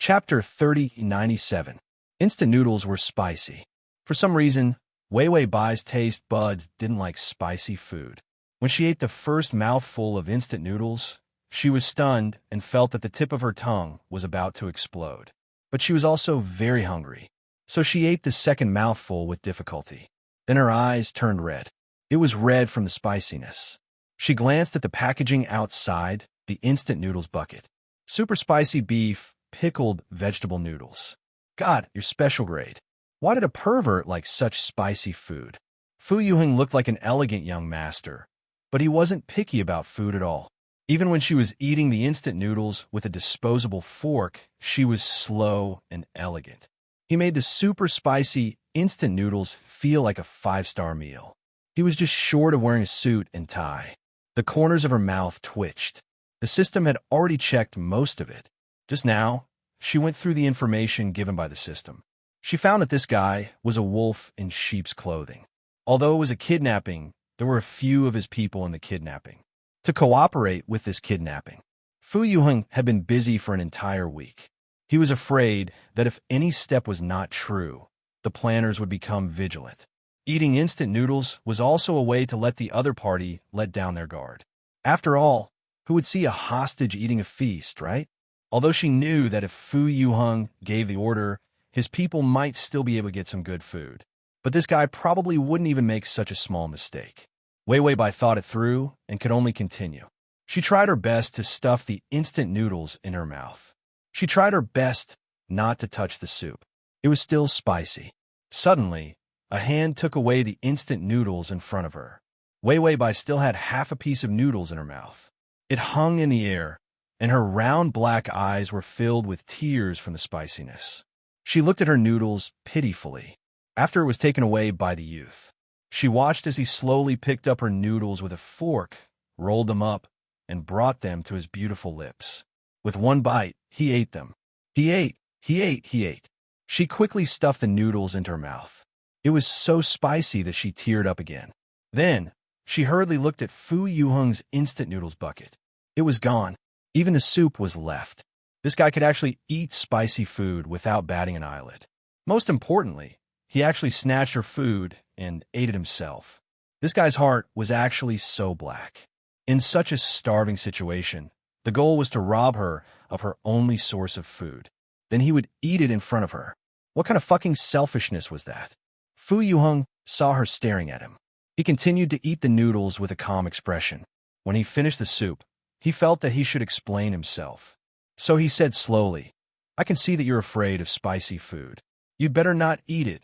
Chapter 3097. Instant noodles were spicy. For some reason, Wei Wei Bai's taste buds didn't like spicy food. When she ate the first mouthful of instant noodles, she was stunned and felt that the tip of her tongue was about to explode. But she was also very hungry, so she ate the second mouthful with difficulty. Then her eyes turned red. It was red from the spiciness. She glanced at the packaging outside the instant noodles bucket. Super spicy beef, pickled vegetable noodles. God, you're special grade. Why did a pervert like such spicy food? Fu Yuheng looked like an elegant young master, but he wasn't picky about food at all. Even when she was eating the instant noodles with a disposable fork, she was slow and elegant. He made the super spicy instant noodles feel like a five-star meal. He was just short of wearing a suit and tie. The corners of her mouth twitched. The system had already checked most of it. Just now, she went through the information given by the system. She found that this guy was a wolf in sheep's clothing. Although it was a kidnapping, there were a few of his people in the kidnapping to cooperate with this kidnapping. Fu Yuheng had been busy for an entire week. He was afraid that if any step was not true, the planners would become vigilant. Eating instant noodles was also a way to let the other party let down their guard. After all, who would see a hostage eating a feast, right? Although she knew that if Fu Yuheng gave the order, his people might still be able to get some good food. But this guy probably wouldn't even make such a small mistake. Wei Wei Bai thought it through and could only continue. She tried her best to stuff the instant noodles in her mouth. She tried her best not to touch the soup. It was still spicy. Suddenly, a hand took away the instant noodles in front of her. Wei Wei Bai still had half a piece of noodles in her mouth. It hung in the air, and her round black eyes were filled with tears from the spiciness. She looked at her noodles pitifully. After it was taken away by the youth, she watched as he slowly picked up her noodles with a fork, rolled them up, and brought them to his beautiful lips. With one bite, he ate them. He ate. She quickly stuffed the noodles into her mouth. It was so spicy that she teared up again. Then, she hurriedly looked at Fu Yuheng's instant noodles bucket. It was gone. Even the soup was left. This guy could actually eat spicy food without batting an eyelid. Most importantly, he actually snatched her food and ate it himself. This guy's heart was actually so black. In such a starving situation, the goal was to rob her of her only source of food. Then he would eat it in front of her. What kind of fucking selfishness was that? Fu Yuheng saw her staring at him. He continued to eat the noodles with a calm expression. When he finished the soup, he felt that he should explain himself. So he said slowly, "I can see that you're afraid of spicy food. You'd better not eat it,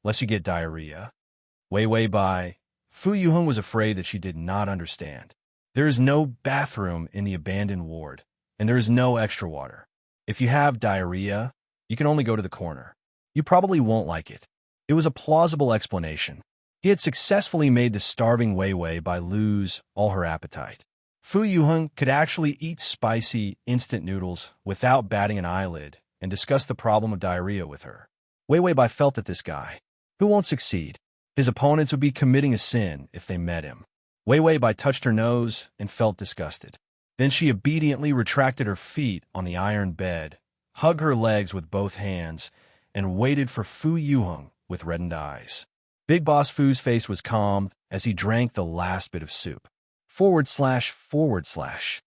lest you get diarrhea." Wei Wei Bai, Fu Yuheng was afraid that she did not understand. There is no bathroom in the abandoned ward, and there is no extra water. If you have diarrhea, you can only go to the corner. You probably won't like it. It was a plausible explanation. He had successfully made the starving Wei Wei Bai lose all her appetite. Fu Yuheng could actually eat spicy instant noodles without batting an eyelid and discuss the problem of diarrhea with her. Wei Wei Bai felt that this guy, who won't succeed, his opponents would be committing a sin if they met him. Wei Wei Bai touched her nose and felt disgusted. Then she obediently retracted her feet on the iron bed, hugged her legs with both hands, and waited for Fu Yuheng with reddened eyes. Big Boss Fu's face was calm as he drank the last bit of soup. //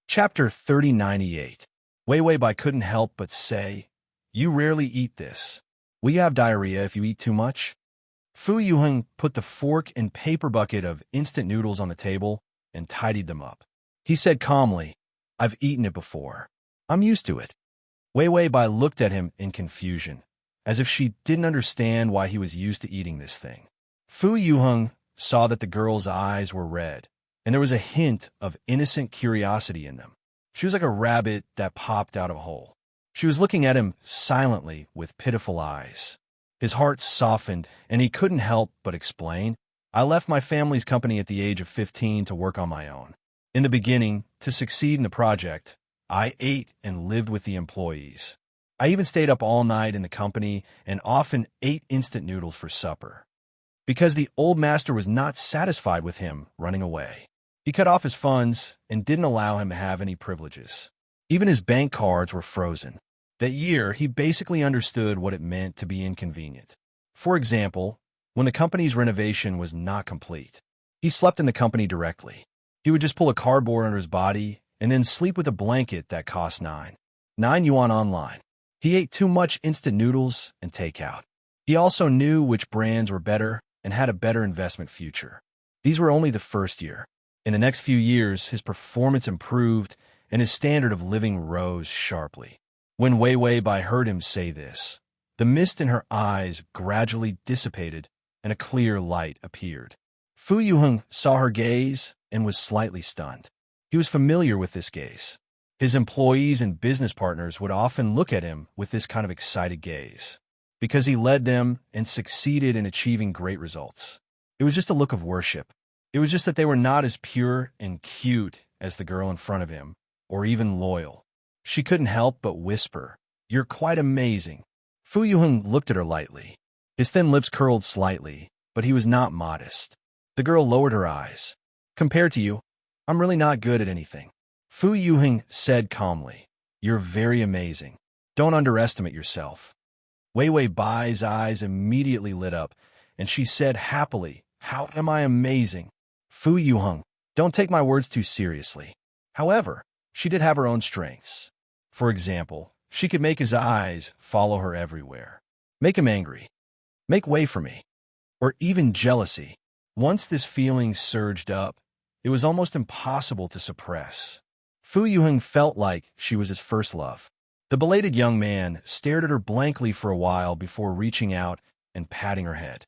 Chapter 3098. Wei Wei Bai couldn't help but say, "You rarely eat this. Will you have diarrhea if you eat too much?" Fu Yuheng put the fork and paper bucket of instant noodles on the table and tidied them up. He said calmly, "I've eaten it before. I'm used to it." Wei Wei Bai looked at him in confusion, as if she didn't understand why he was used to eating this thing. Fu Yuheng saw that the girl's eyes were red, and there was a hint of innocent curiosity in them. She was like a rabbit that popped out of a hole. She was looking at him silently with pitiful eyes. His heart softened, and he couldn't help but explain, "I left my family's company at the age of 15 to work on my own. In the beginning, to succeed in the project, I ate and lived with the employees. I even stayed up all night in the company and often ate instant noodles for supper. Because the old master was not satisfied with him running away. He cut off his funds and didn't allow him to have any privileges. Even his bank cards were frozen. That year, he basically understood what it meant to be inconvenient. For example, when the company's renovation was not complete, he slept in the company directly. He would just pull a cardboard under his body and then sleep with a blanket that cost 9 yuan online. He ate too much instant noodles and takeout. He also knew which brands were better and had a better investment future. These were only the first year. In the next few years, his performance improved and his standard of living rose sharply. When Wei Wei Bai heard him say this, the mist in her eyes gradually dissipated and a clear light appeared. Fu Yuheng saw her gaze and was slightly stunned. He was familiar with this gaze. His employees and business partners would often look at him with this kind of excited gaze, because he led them and succeeded in achieving great results. It was just a look of worship. It was just that they were not as pure and cute as the girl in front of him, or even loyal. She couldn't help but whisper, "You're quite amazing." Fu Yuheng looked at her lightly. His thin lips curled slightly, but he was not modest. The girl lowered her eyes. "Compared to you, I'm really not good at anything." Fu Yuheng said calmly, "You're very amazing. Don't underestimate yourself." Wei Wei Bai's eyes immediately lit up, and she said happily, "How am I amazing?" Fu Yuheng, don't take my words too seriously. However, she did have her own strengths. For example, she could make his eyes follow her everywhere, make him angry, make way for me, or even jealousy. Once this feeling surged up, it was almost impossible to suppress. Fu Yuheng felt like she was his first love. The belated young man stared at her blankly for a while before reaching out and patting her head.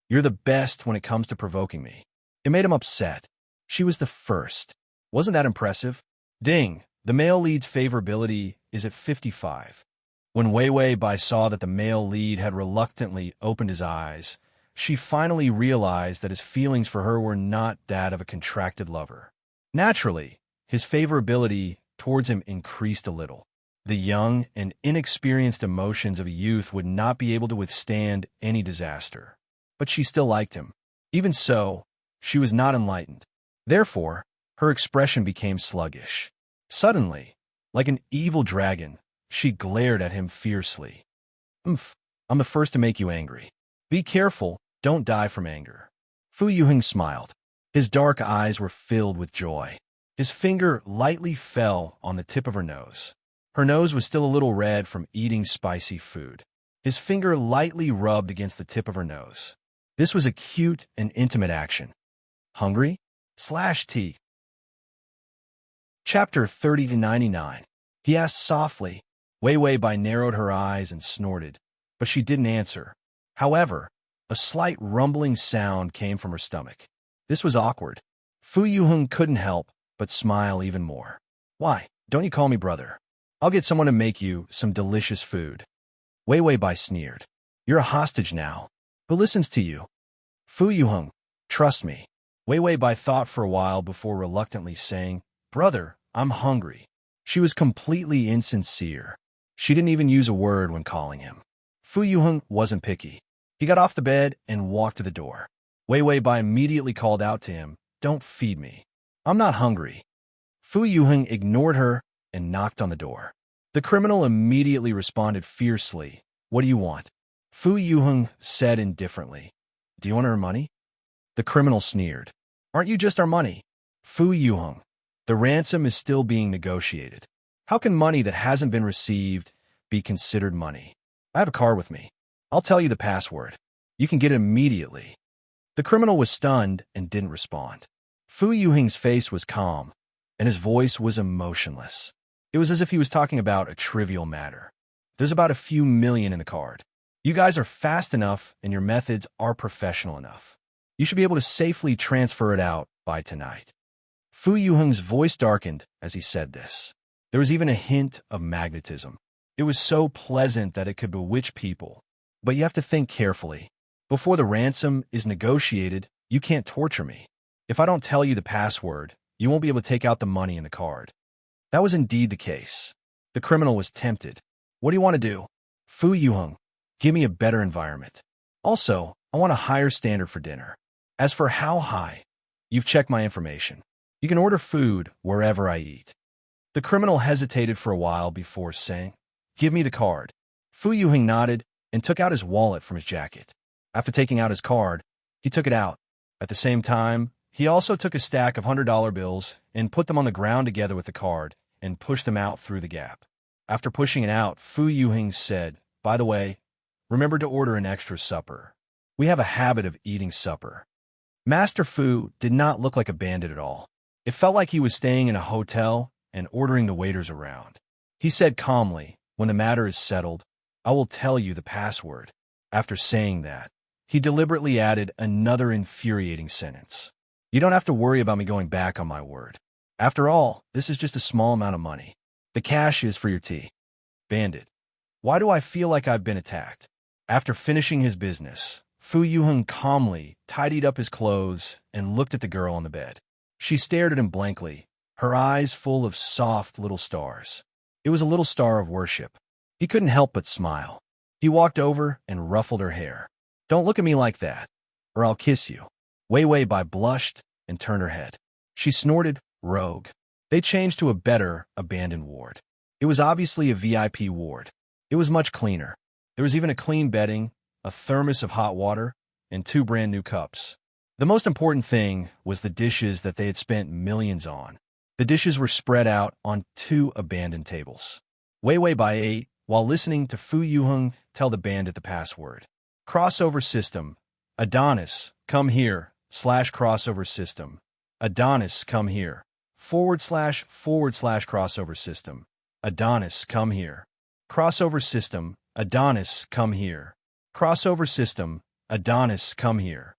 "You're the best when it comes to provoking me." It made him upset. She was the first. Wasn't that impressive? Ding! The male lead's favorability is at 55. When Wei Wei Bai saw that the male lead had reluctantly opened his eyes, she finally realized that his feelings for her were not that of a contracted lover. Naturally, his favorability towards him increased a little. The young and inexperienced emotions of a youth would not be able to withstand any disaster. But she still liked him. Even so, she was not enlightened. Therefore, her expression became sluggish. Suddenly, like an evil dragon, she glared at him fiercely. "Umph, I'm the first to make you angry. Be careful, don't die from anger." Fu Yuheng smiled. His dark eyes were filled with joy. His finger lightly fell on the tip of her nose. Her nose was still a little red from eating spicy food. His finger lightly rubbed against the tip of her nose. This was a cute and intimate action. "Hungry? /T." Chapter 30-99. He asked softly. Wei Wei Bai narrowed her eyes and snorted, but she didn't answer. However, a slight rumbling sound came from her stomach. This was awkward. Fu Yuheng couldn't help but smile even more. "Why, don't you call me brother? I'll get someone to make you some delicious food." Wei Wei Bai sneered. "You're a hostage now. Who listens to you?" Fu Yuheng, trust me. Wei Wei Bai thought for a while before reluctantly saying, "Brother, I'm hungry." She was completely insincere. She didn't even use a word when calling him. Fu Yuheng wasn't picky. He got off the bed and walked to the door. Wei Wei Bai immediately called out to him, "Don't feed me. I'm not hungry." Fu Yuheng ignored her and knocked on the door. The criminal immediately responded fiercely, "What do you want?" Fu Yuheng said indifferently, "Do you want our money?" The criminal sneered, "Aren't you just our money?" Fu Yuheng, the ransom is still being negotiated. How can money that hasn't been received be considered money? I have a card with me. I'll tell you the password. You can get it immediately. The criminal was stunned and didn't respond. Fu Yuheng's face was calm, and his voice was emotionless. It was as if he was talking about a trivial matter. "There's about a few million in the card. You guys are fast enough and your methods are professional enough. You should be able to safely transfer it out by tonight." Fu Yuheng's voice darkened as he said this. There was even a hint of magnetism. It was so pleasant that it could bewitch people. But you have to think carefully. Before the ransom is negotiated, you can't torture me. If I don't tell you the password, you won't be able to take out the money in the card. That was indeed the case. The criminal was tempted. "What do you want to do?" "Fu Yuheng, give me a better environment. Also, I want a higher standard for dinner. As for how high, you've checked my information. You can order food wherever I eat." The criminal hesitated for a while before saying, "Give me the card." Fu Yuheng nodded and took out his wallet from his jacket. After taking out his card, he took it out. At the same time, he also took a stack of $100 bills and put them on the ground together with the card and pushed them out through the gap. After pushing it out, Fu Yuheng said, "By the way, remember to order an extra supper. We have a habit of eating supper." Master Fu did not look like a bandit at all. It felt like he was staying in a hotel and ordering the waiters around. He said calmly, "When the matter is settled, I will tell you the password." After saying that, he deliberately added another infuriating sentence. "You don't have to worry about me going back on my word. After all, this is just a small amount of money. The cash is for your tea." Bandit. Why do I feel like I've been attacked? After finishing his business, Fu Yuheng calmly tidied up his clothes and looked at the girl on the bed. She stared at him blankly, her eyes full of soft little stars. It was a little star of worship. He couldn't help but smile. He walked over and ruffled her hair. "Don't look at me like that, or I'll kiss you." Wei Wei Bai blushed and turned her head. She snorted, "Rogue." They changed to a better, abandoned ward. It was obviously a VIP ward. It was much cleaner. There was even a clean bedding, a thermos of hot water, and 2 brand new cups. The most important thing was the dishes that they had spent millions on. The dishes were spread out on 2 abandoned tables. Wei Wei Bai ate while listening to Fu Yuheng tell the bandit the password. Crossover system. Adonis, come here, /crossover system. Adonis, come here. / crossover system. Adonis, come here. Crossover system. Adonis, come here. Crossover system. Adonis, come here.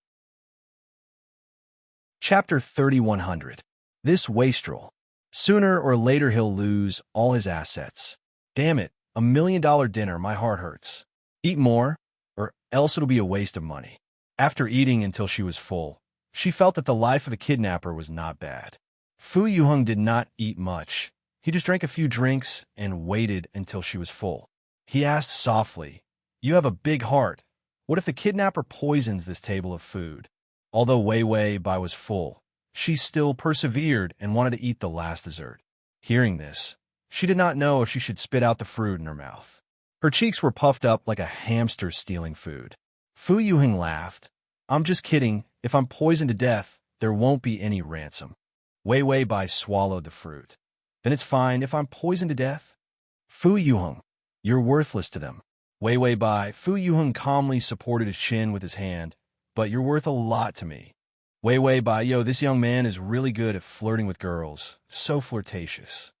Chapter 3100. This wastrel. Sooner or later he'll lose all his assets. Damn it, $1 million dinner, my heart hurts. Eat more, or else it'll be a waste of money. After eating until she was full, she felt that the life of a kidnapper was not bad. Fu Yuheng did not eat much. He just drank a few drinks and waited until she was full. He asked softly, "You have a big heart. What if the kidnapper poisons this table of food?" Although Wei Wei Bai was full, she still persevered and wanted to eat the last dessert. Hearing this, she did not know if she should spit out the fruit in her mouth. Her cheeks were puffed up like a hamster stealing food. Fu Yuheng laughed. "I'm just kidding. If I'm poisoned to death, there won't be any ransom." Wei Wei Bai swallowed the fruit. "Then it's fine if I'm poisoned to death?" "Fu Yuheng, you're worthless to them." Wei Wei Bai. Fu Yuheng calmly supported his chin with his hand. "But you're worth a lot to me." Wei Wei Bai. "Yo, this young man is really good at flirting with girls. So flirtatious."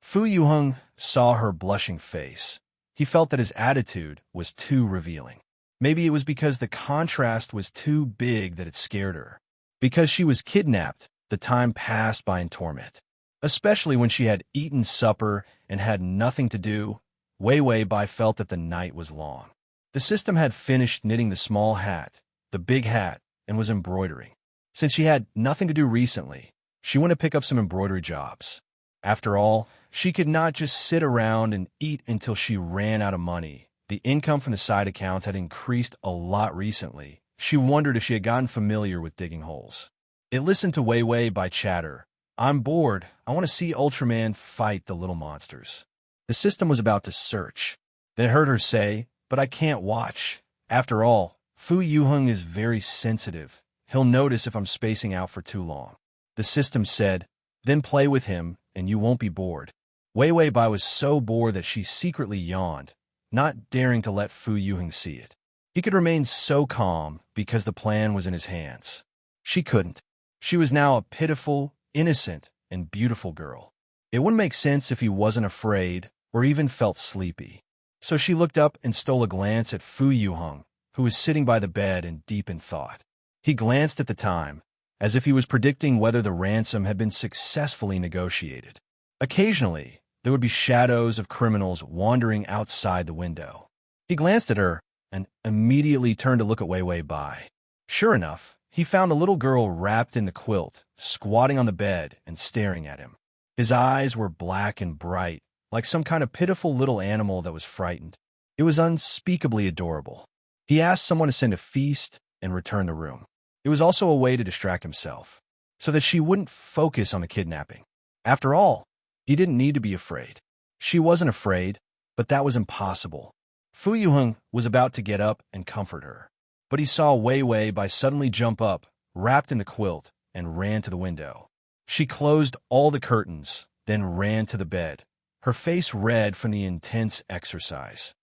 Fu Yuheng saw her blushing face. He felt that his attitude was too revealing. Maybe it was because the contrast was too big that it scared her. Because she was kidnapped, the time passed by in torment. Especially when she had eaten supper and had nothing to do, Wei Wei Bai felt that the night was long. The system had finished knitting the small hat, the big hat, and was embroidering. Since she had nothing to do recently, she went to pick up some embroidery jobs. After all, she could not just sit around and eat until she ran out of money. The income from the side accounts had increased a lot recently. She wondered if she had gotten familiar with digging holes. It listened to Wei Wei Bai chatter. "I'm bored. I want to see Ultraman fight the little monsters." The system was about to search. Then it heard her say, "But I can't watch. After all, Fu Yuheng is very sensitive. He'll notice if I'm spacing out for too long." The system said, "Then play with him, and you won't be bored." Wei Wei Bai was so bored that she secretly yawned, not daring to let Fu Yuheng see it. He could remain so calm because the plan was in his hands. She couldn't. She was now a pitiful, innocent, and beautiful girl. It wouldn't make sense if he wasn't afraid or even felt sleepy. So she looked up and stole a glance at Fu Yuheng, who was sitting by the bed and deep in thought. He glanced at the time, as if he was predicting whether the ransom had been successfully negotiated. Occasionally, there would be shadows of criminals wandering outside the window. He glanced at her and immediately turned to look at Wei Wei Bai. Sure enough, he found a little girl wrapped in the quilt, squatting on the bed and staring at him. His eyes were black and bright, like some kind of pitiful little animal that was frightened. It was unspeakably adorable. He asked someone to send a feast and return the room. It was also a way to distract himself, so that she wouldn't focus on the kidnapping. After all, He didn't need to be afraid. She wasn't afraid, but that was impossible. Fu Yuheng was about to get up and comfort her, but he saw Wei Wei Bai suddenly jump up, wrapped in the quilt, and ran to the window. She closed all the curtains, then ran to the bed, her face red from the intense exercise.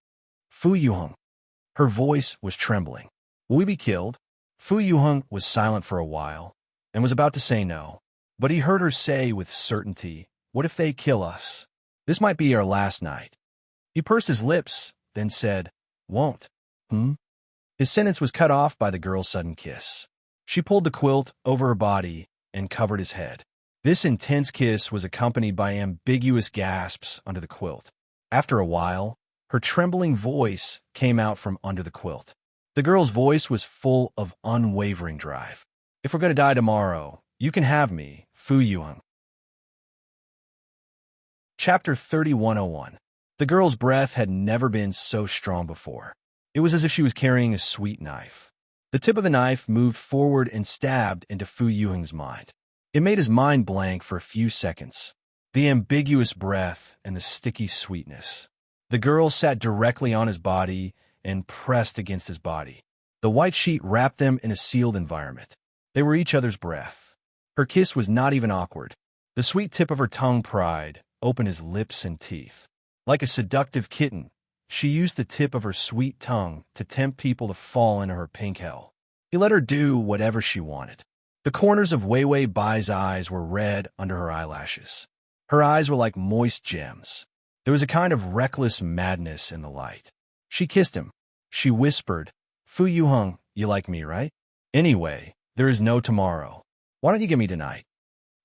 Fu Yuheng. Her voice was trembling. Will we be killed? Fu Yuheng was silent for a while, and was about to say no, but he heard her say with certainty, what if they kill us? This might be our last night. He pursed his lips, then said, won't. His sentence was cut off by the girl's sudden kiss. She pulled the quilt over her body and covered his head. This intense kiss was accompanied by ambiguous gasps under the quilt. After a while, her trembling voice came out from under the quilt. The girl's voice was full of unwavering drive. If we're going to die tomorrow, you can have me, Fu Yuheng. Chapter 3101. The girl's breath had never been so strong before. It was as if she was carrying a sweet knife. The tip of the knife moved forward and stabbed into Fu Yuheng's mind. It made his mind blank for a few seconds. The ambiguous breath and the sticky sweetness. The girl sat directly on his body and pressed against his body. The white sheet wrapped them in a sealed environment. They were each other's breath. Her kiss was not even awkward. The sweet tip of her tongue pried, opened his lips and teeth. Like a seductive kitten, she used the tip of her sweet tongue to tempt people to fall into her pink hell. He let her do whatever she wanted. The corners of Wei Wei Bai's eyes were red under her eyelashes. Her eyes were like moist gems. There was a kind of reckless madness in the light. She kissed him. She whispered, Fu Yuheng, you like me, right? Anyway, there is no tomorrow. Why don't you get me tonight?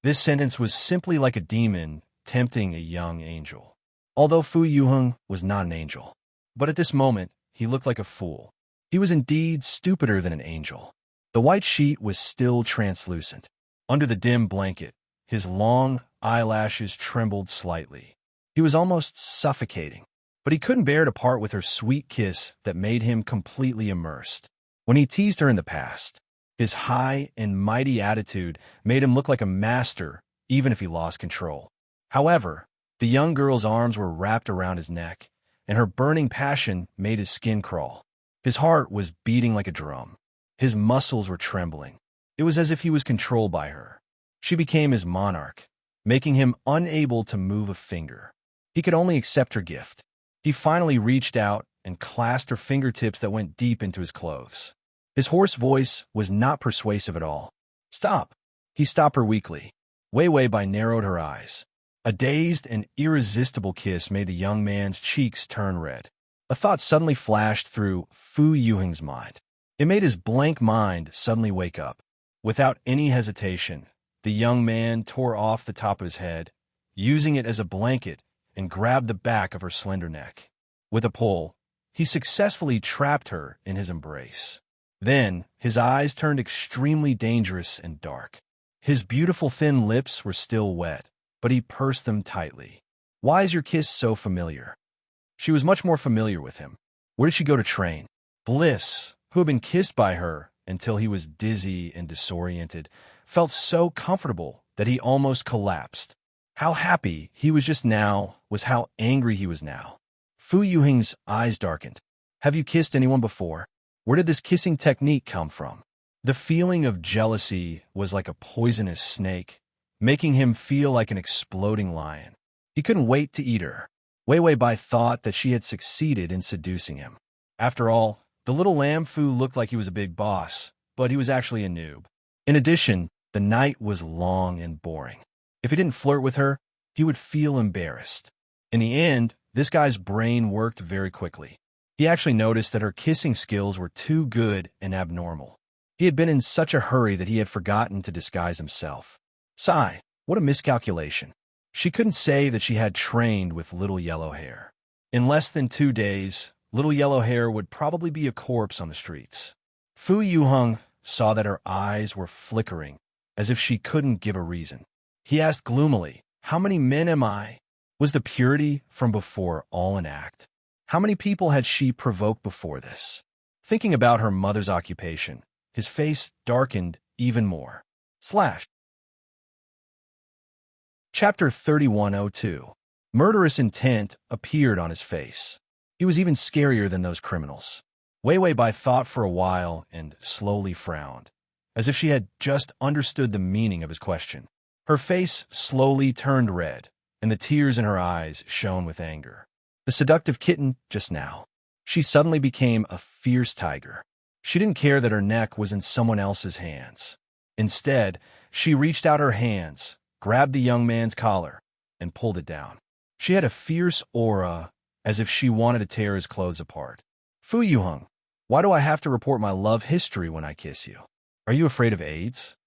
This sentence was simply like a demon tempting a young angel. Although Fu Yuheng was not an angel. But at this moment, he looked like a fool. He was indeed stupider than an angel. The white sheet was still translucent. Under the dim blanket, his long eyelashes trembled slightly. He was almost suffocating, but he couldn't bear to part with her sweet kiss that made him completely immersed. When he teased her in the past, his high and mighty attitude made him look like a master, even if he lost control. However, the young girl's arms were wrapped around his neck, and her burning passion made his skin crawl. His heart was beating like a drum. His muscles were trembling. It was as if he was controlled by her. She became his monarch, making him unable to move a finger. He could only accept her gift. He finally reached out and clasped her fingertips that went deep into his clothes. His hoarse voice was not persuasive at all. Stop! He stopped her weakly. Wei Wei Bai narrowed her eyes. A dazed and irresistible kiss made the young man's cheeks turn red. A thought suddenly flashed through Fu Yuheng's mind. It made his blank mind suddenly wake up. Without any hesitation, the young man tore off the top of his head, using it as a blanket, and grabbed the back of her slender neck. With a pull, he successfully trapped her in his embrace. Then, his eyes turned extremely dangerous and dark. His beautiful thin lips were still wet, but he pursed them tightly. Why is your kiss so familiar? She was much more familiar with him. Where did she go to train? Bliss, who had been kissed by her until he was dizzy and disoriented, felt so comfortable that he almost collapsed. How happy he was just now was how angry he was now. Fu Yuheng's eyes darkened. Have you kissed anyone before? Where did this kissing technique come from? The feeling of jealousy was like a poisonous snake, making him feel like an exploding lion. He couldn't wait to eat her. Wei Wei Bai thought that she had succeeded in seducing him. After all, the little lamb Fu looked like he was a big boss, but he was actually a noob. In addition, the night was long and boring. If he didn't flirt with her, he would feel embarrassed. In the end, this guy's brain worked very quickly. He actually noticed that her kissing skills were too good and abnormal. He had been in such a hurry that he had forgotten to disguise himself. Sigh, what a miscalculation. She couldn't say that she had trained with Little Yellow Hair. In less than 2 days, Little Yellow Hair would probably be a corpse on the streets. Fu Yuheng saw that her eyes were flickering, as if she couldn't give a reason. He asked gloomily, how many men am I? Was the purity from before all an act? How many people had she provoked before this? Thinking about her mother's occupation, his face darkened even more. Slash. Chapter 3102. Murderous intent appeared on his face. He was even scarier than those criminals. Wei Wei Bai thought for a while and slowly frowned, as if she had just understood the meaning of his question. Her face slowly turned red, and the tears in her eyes shone with anger. The seductive kitten just now. She suddenly became a fierce tiger. She didn't care that her neck was in someone else's hands. Instead, she reached out her hands, grabbed the young man's collar, and pulled it down. She had a fierce aura, as if she wanted to tear his clothes apart. Fu Yuheng, why do I have to report my love history when I kiss you? Are you afraid of AIDS?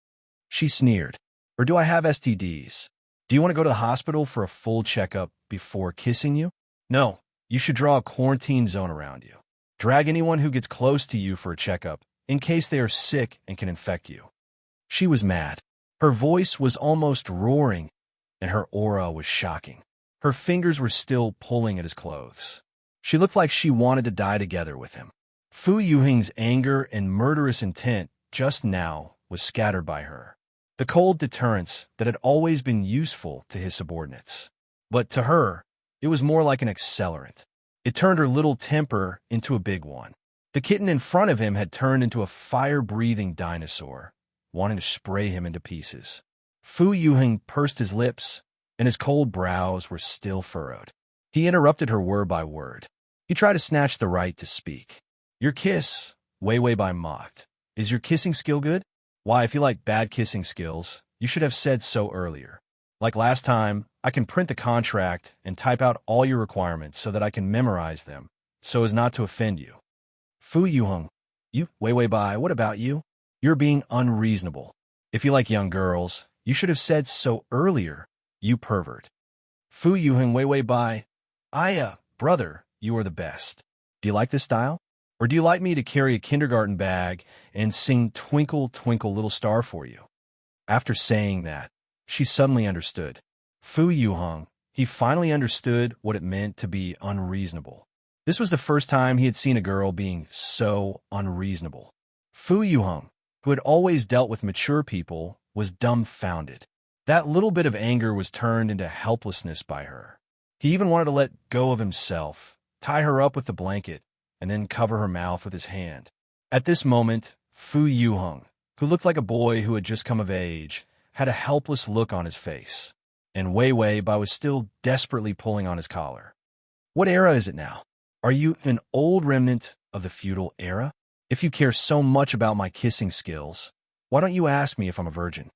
She sneered. Or do I have STDs? Do you want to go to the hospital for a full checkup before kissing you? No, you should draw a quarantine zone around you. Drag anyone who gets close to you for a checkup, in case they are sick and can infect you. She was mad. Her voice was almost roaring, and her aura was shocking. Her fingers were still pulling at his clothes. She looked like she wanted to die together with him. Fu Yuheng's anger and murderous intent just now was scattered by her. The cold deterrence that had always been useful to his subordinates. But to her, it was more like an accelerant. It turned her little temper into a big one. The kitten in front of him had turned into a fire-breathing dinosaur, wanting to spray him into pieces. Fu Yuheng pursed his lips, and his cold brows were still furrowed. He interrupted her word by word. He tried to snatch the right to speak. Your kiss, Wei Wei Bai mocked. Is your kissing skill good? Why, if you like bad kissing skills, you should have said so earlier. Like last time, I can print the contract and type out all your requirements so that I can memorize them, so as not to offend you. Fu Yuheng, you, Wei Wei Bai, what about you? You're being unreasonable. If you like young girls, you should have said so earlier, you pervert. Fu Yuheng, Wei Wei Bai, brother, you are the best. Do you like this style? Or do you like me to carry a kindergarten bag and sing Twinkle, Twinkle, Little Star for you? After saying that, she suddenly understood. Fu Yuheng, he finally understood what it meant to be unreasonable. This was the first time he had seen a girl being so unreasonable. Fu Yuheng, who had always dealt with mature people, was dumbfounded. That little bit of anger was turned into helplessness by her. He even wanted to let go of himself, tie her up with the blanket, and then cover her mouth with his hand. At this moment, Fu Yuheng, who looked like a boy who had just come of age, had a helpless look on his face, and Wei Wei Bai was still desperately pulling on his collar. What era is it now? Are you an old remnant of the feudal era? If you care so much about my kissing skills, why don't you ask me if I'm a virgin?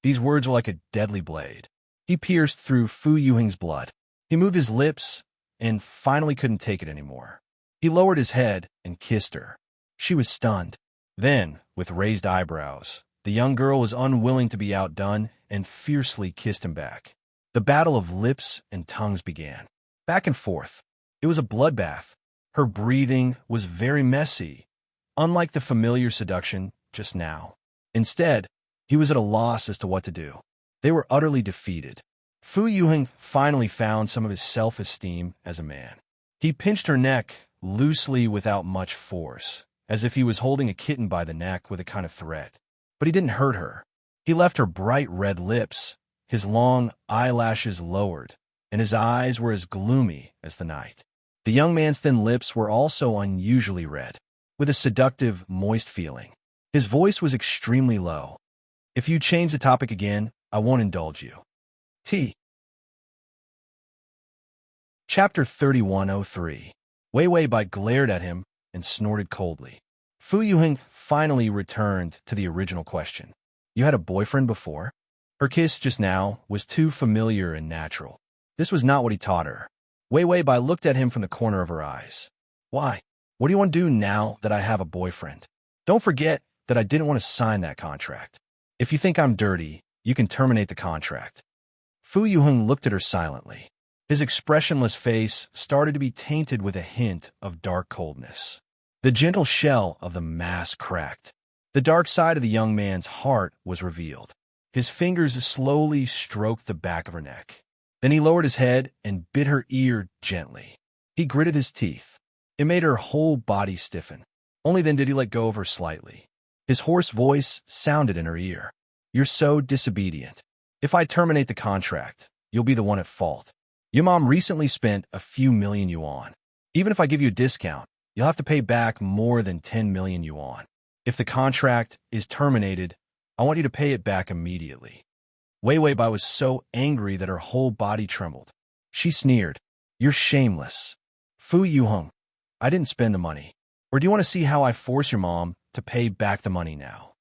These words were like a deadly blade. He pierced through Fu Yuheng's blood. He moved his lips and finally couldn't take it anymore. He lowered his head and kissed her. She was stunned. Then, with raised eyebrows, the young girl was unwilling to be outdone and fiercely kissed him back. The battle of lips and tongues began. Back and forth. It was a bloodbath. Her breathing was very messy, unlike the familiar seduction just now. Instead, he was at a loss as to what to do. They were utterly defeated. Fu Yuheng finally found some of his self-esteem as a man. He pinched her neck loosely without much force, as if he was holding a kitten by the neck with a kind of threat. But he didn't hurt her. He left her bright red lips, his long eyelashes lowered, and his eyes were as gloomy as the night. The young man's thin lips were also unusually red, with a seductive, moist feeling. His voice was extremely low. If you change the topic again, I won't indulge you. T. Chapter 3103. Wei Wei Bai glared at him and snorted coldly. Fu Yuheng finally returned to the original question. You had a boyfriend before? Her kiss just now was too familiar and natural. This was not what he taught her. Wei Wei Bai looked at him from the corner of her eyes. Why? What do you want to do now that I have a boyfriend? Don't forget that I didn't want to sign that contract. If you think I'm dirty, you can terminate the contract. Fu Yuheng looked at her silently. His expressionless face started to be tainted with a hint of dark coldness. The gentle shell of the mask cracked. The dark side of the young man's heart was revealed. His fingers slowly stroked the back of her neck. Then he lowered his head and bit her ear gently. He gritted his teeth. It made her whole body stiffen. Only then did he let go of her slightly. His hoarse voice sounded in her ear. You're so disobedient. If I terminate the contract, you'll be the one at fault. Your mom recently spent a few million yuan. Even if I give you a discount, you'll have to pay back more than 10 million yuan. If the contract is terminated, I want you to pay it back immediately. Wei Weibai was so angry that her whole body trembled. She sneered, "You're shameless. Fu Yuheng, I didn't spend the money. Or do you want to see how I force your mom to pay back the money now?"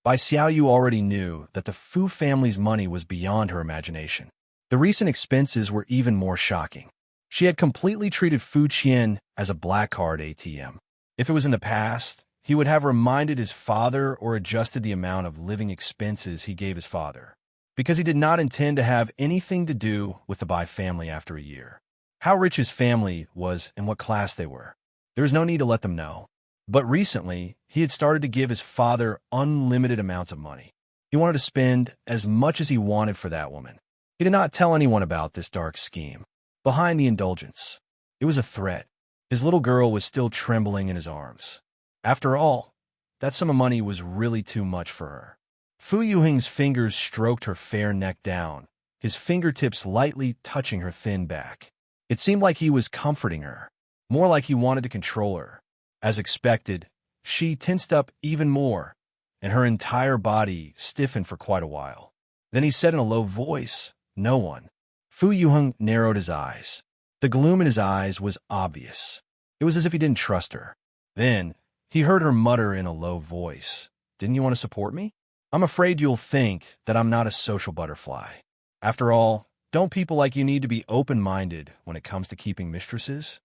Bai Xiaoyu already knew that the Fu family's money was beyond her imagination. The recent expenses were even more shocking. She had completely treated Fu Qian as a black card ATM. If it was in the past, he would have reminded his father or adjusted the amount of living expenses he gave his father, because he did not intend to have anything to do with the Bai family after a year. How rich his family was and what class they were, there was no need to let them know. But recently, he had started to give his father unlimited amounts of money. He wanted to spend as much as he wanted for that woman. He did not tell anyone about this dark scheme. Behind the indulgence, it was a threat. His little girl was still trembling in his arms. After all, that sum of money was really too much for her. Fu Yuheng's fingers stroked her fair neck down, his fingertips lightly touching her thin back. It seemed like he was comforting her, more like he wanted to control her. As expected, she tensed up even more, and her entire body stiffened for quite a while. Then he said in a low voice, "No one." Fu Yuheng narrowed his eyes. The gloom in his eyes was obvious. It was as if he didn't trust her. Then, he heard her mutter in a low voice, "Didn't you want to support me? I'm afraid you'll think that I'm not a social butterfly. After all, don't people like you need to be open-minded when it comes to keeping mistresses?"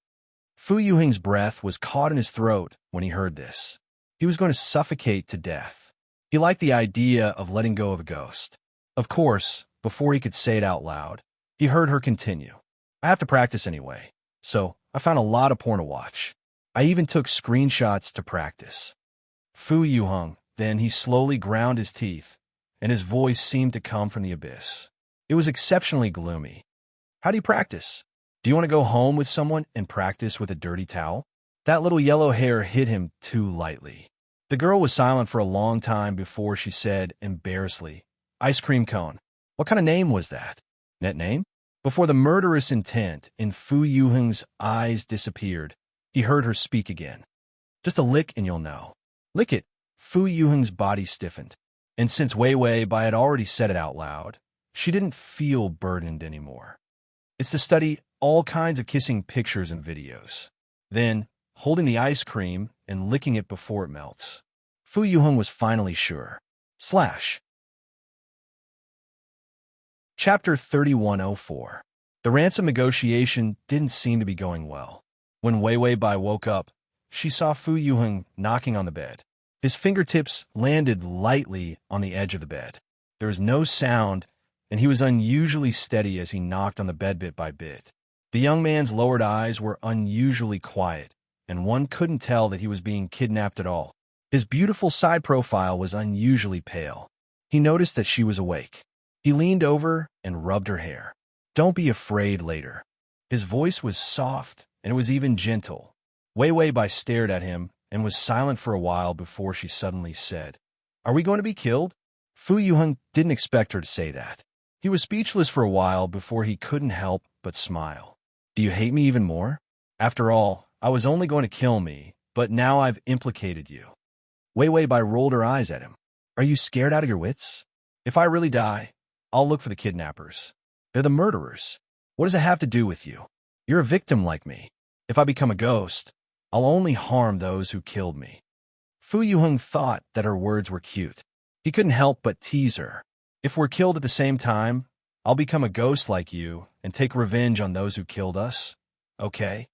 Fu Yuheng's breath was caught in his throat when he heard this. He was going to suffocate to death. He liked the idea of letting go of a ghost. Of course, before he could say it out loud, he heard her continue. "I have to practice anyway, so I found a lot of porn to watch. I even took screenshots to practice." Fu Yuheng, then he slowly ground his teeth, and his voice seemed to come from the abyss. It was exceptionally gloomy. "How do you practice? Do you want to go home with someone and practice with a dirty towel?" That little yellow hair hit him too lightly. The girl was silent for a long time before she said, embarrassedly, "Ice cream cone. What kind of name was that? Net name?" Before the murderous intent in Fu Yuheng's eyes disappeared, he heard her speak again. "Just a lick and you'll know." "Lick it." Fu Yuheng's body stiffened, and since Wei Weibai had already said it out loud, she didn't feel burdened anymore. It's to study all kinds of kissing pictures and videos. Then, holding the ice cream and licking it before it melts. Fu Yuheng was finally sure. Chapter 3104. The ransom negotiation didn't seem to be going well. When Wei Weibai woke up, she saw Fu Yuheng knocking on the bed. His fingertips landed lightly on the edge of the bed. There was no sound, and he was unusually steady as he knocked on the bed bit by bit. The young man's lowered eyes were unusually quiet, and one couldn't tell that he was being kidnapped at all. His beautiful side profile was unusually pale. He noticed that she was awake. He leaned over and rubbed her hair. "Don't be afraid later." His voice was soft, and it was even gentle. Wei Weibai stared at him and was silent for a while before she suddenly said, "Are we going to be killed?" Fu Yuheng didn't expect her to say that. He was speechless for a while before he couldn't help but smile. "Do you hate me even more? After all, I was only going to kill me, but now I've implicated you." Wei Weibai rolled her eyes at him. "Are you scared out of your wits? If I really die, I'll look for the kidnappers. They're the murderers. What does it have to do with you? You're a victim like me. If I become a ghost, I'll only harm those who killed me." Fu Yuheng thought that her words were cute. He couldn't help but tease her. "If we're killed at the same time, I'll become a ghost like you and take revenge on those who killed us. Okay?"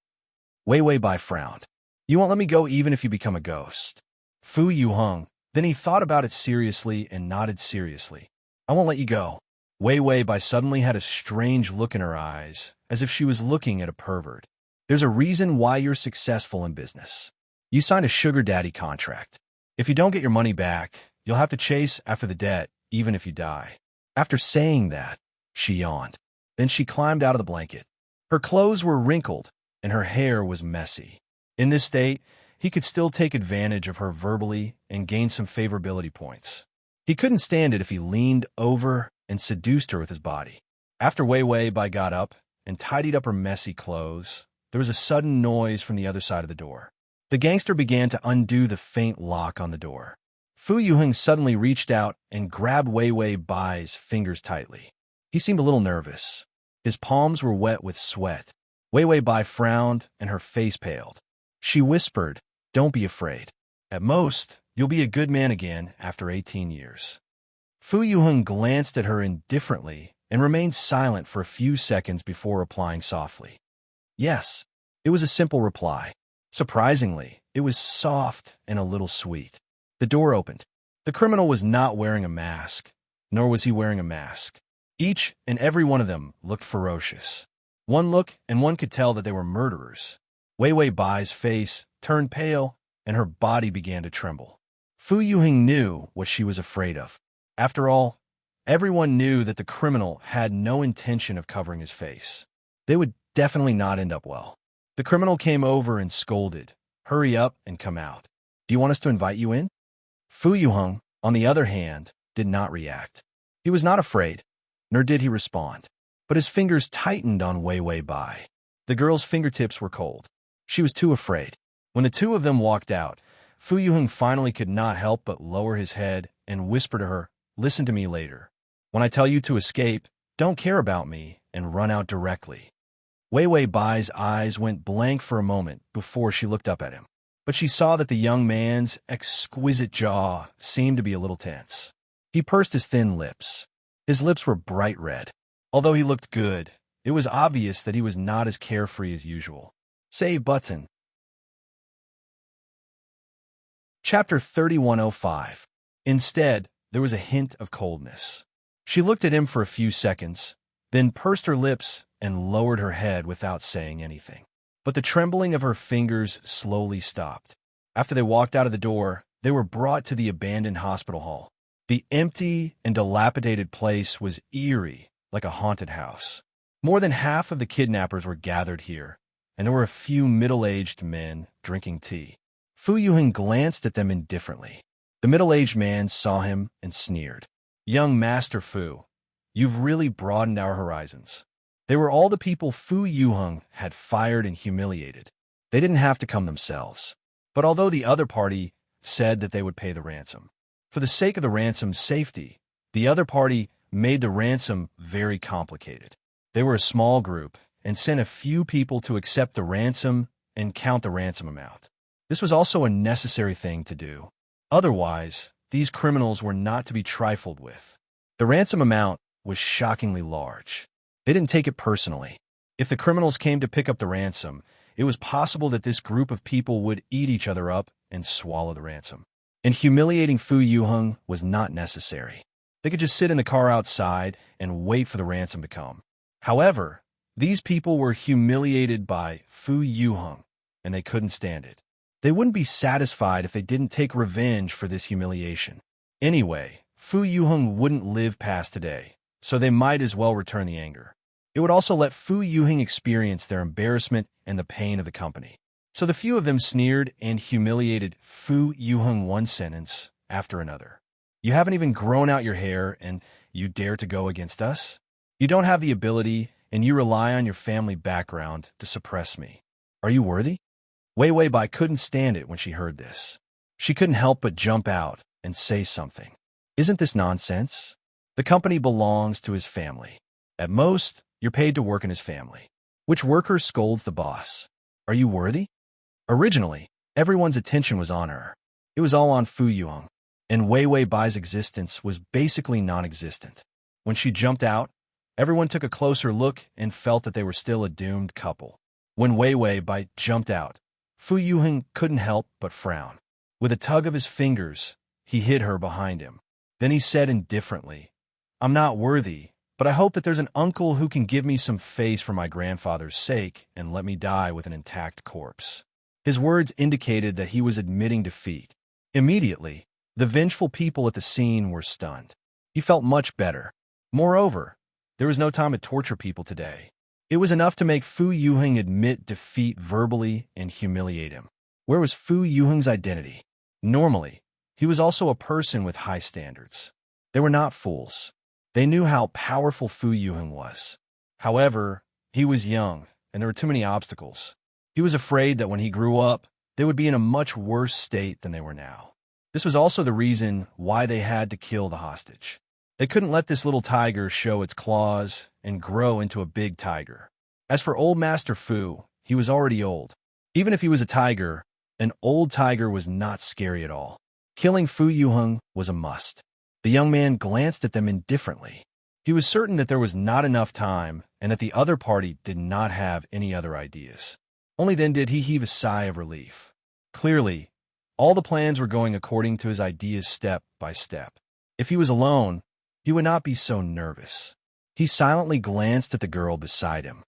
Wei Weibai frowned. "You won't let me go even if you become a ghost." Fu Yuheng. Then he thought about it seriously and nodded seriously. "I won't let you go." Wei Weibai suddenly had a strange look in her eyes, as if she was looking at a pervert. "There's a reason why you're successful in business. You signed a sugar daddy contract. If you don't get your money back, you'll have to chase after the debt, even if you die." After saying that, she yawned. Then she climbed out of the blanket. Her clothes were wrinkled, and her hair was messy. In this state, he could still take advantage of her verbally and gain some favorability points. He couldn't stand it if he leaned over and seduced her with his body. After Wei Wei Bai got up and tidied up her messy clothes, there was a sudden noise from the other side of the door. The gangster began to undo the faint lock on the door. Fu Yuheng suddenly reached out and grabbed Wei Wei Bai's fingers tightly. He seemed a little nervous. His palms were wet with sweat. Wei Wei Bai frowned and her face paled. She whispered, "Don't be afraid. At most, you'll be a good man again after 18 years. Fu Yuheng glanced at her indifferently and remained silent for a few seconds before replying softly. Yes, it was a simple reply. Surprisingly, it was soft and a little sweet. The door opened. The criminal was not wearing a mask, nor was he wearing a mask. Each and every one of them looked ferocious. One look, and one could tell that they were murderers. Wei Wei Bai's face turned pale, and her body began to tremble. Fu Yuheng knew what she was afraid of. After all, everyone knew that the criminal had no intention of covering his face. They would definitely not end up well. The criminal came over and scolded, "Hurry up and come out. Do you want us to invite you in?" Fu Yuheng, on the other hand, did not react. He was not afraid, nor did he respond. But his fingers tightened on Wei Wei Bai. The girl's fingertips were cold. She was too afraid. When the two of them walked out, Fu Yuheng finally could not help but lower his head and whisper to her, "Listen to me later. When I tell you to escape, don't care about me and run out directly." Wei Wei Bai's eyes went blank for a moment before she looked up at him. But she saw that the young man's exquisite jaw seemed to be a little tense. He pursed his thin lips. His lips were bright red. Although he looked good, it was obvious that he was not as carefree as usual. Save button. Chapter 3105. Instead, there was a hint of coldness. She looked at him for a few seconds, then pursed her lips and lowered her head without saying anything. But the trembling of her fingers slowly stopped. After they walked out of the door, they were brought to the abandoned hospital hall. The empty and dilapidated place was eerie, like a haunted house. More than half of the kidnappers were gathered here, and there were a few middle-aged men drinking tea. Fu Yuheng glanced at them indifferently. The middle-aged man saw him and sneered. "Young Master Fu, you've really broadened our horizons." They were all the people Fu Yuheng had fired and humiliated. They didn't have to come themselves. But although the other party said that they would pay the ransom, for the sake of the ransom's safety, the other party made the ransom very complicated. They were a small group and sent a few people to accept the ransom and count the ransom amount. This was also a necessary thing to do. Otherwise, these criminals were not to be trifled with. The ransom amount was shockingly large. They didn't take it personally. If the criminals came to pick up the ransom, it was possible that this group of people would eat each other up and swallow the ransom. And humiliating Fu Yuheng was not necessary. They could just sit in the car outside and wait for the ransom to come. However, these people were humiliated by Fu Yuheng, and they couldn't stand it. They wouldn't be satisfied if they didn't take revenge for this humiliation. Anyway, Fu Yuheng wouldn't live past today, so they might as well return the anger. It would also let Fu Yuheng experience their embarrassment and the pain of the company. So the few of them sneered and humiliated Fu Yuheng one sentence after another. "You haven't even grown out your hair, and you dare to go against us? You don't have the ability, and you rely on your family background to suppress me. Are you worthy?" Wei Wei Bai couldn't stand it when she heard this. She couldn't help but jump out and say something. "Isn't this nonsense? The company belongs to his family. At most, you're paid to work in his family. Which worker scolds the boss? Are you worthy?" Originally, everyone's attention was on her. It was all on Fu Yuheng, and Wei Wei Bai's existence was basically non-existent. When she jumped out, everyone took a closer look and felt that they were still a doomed couple. When Wei Wei Bai jumped out, Fu Yuheng couldn't help but frown. With a tug of his fingers, he hid her behind him. Then he said indifferently, "I'm not worthy, but I hope that there's an uncle who can give me some face for my grandfather's sake and let me die with an intact corpse." His words indicated that he was admitting defeat. Immediately, the vengeful people at the scene were stunned. He felt much better. Moreover, there was no time to torture people today. It was enough to make Fu Yuheng admit defeat verbally and humiliate him. Where was Fu Yuheng's identity? Normally, he was also a person with high standards. They were not fools. They knew how powerful Fu Yuheng was. However, he was young, and there were too many obstacles. He was afraid that when he grew up, they would be in a much worse state than they were now. This was also the reason why they had to kill the hostage. They couldn't let this little tiger show its claws and grow into a big tiger. As for old Master Fu, he was already old. Even if he was a tiger, an old tiger was not scary at all. Killing Fu Yuheng was a must. The young man glanced at them indifferently. He was certain that there was not enough time and that the other party did not have any other ideas. Only then did he heave a sigh of relief. Clearly, all the plans were going according to his ideas step by step. If he was alone, he would not be so nervous. He silently glanced at the girl beside him.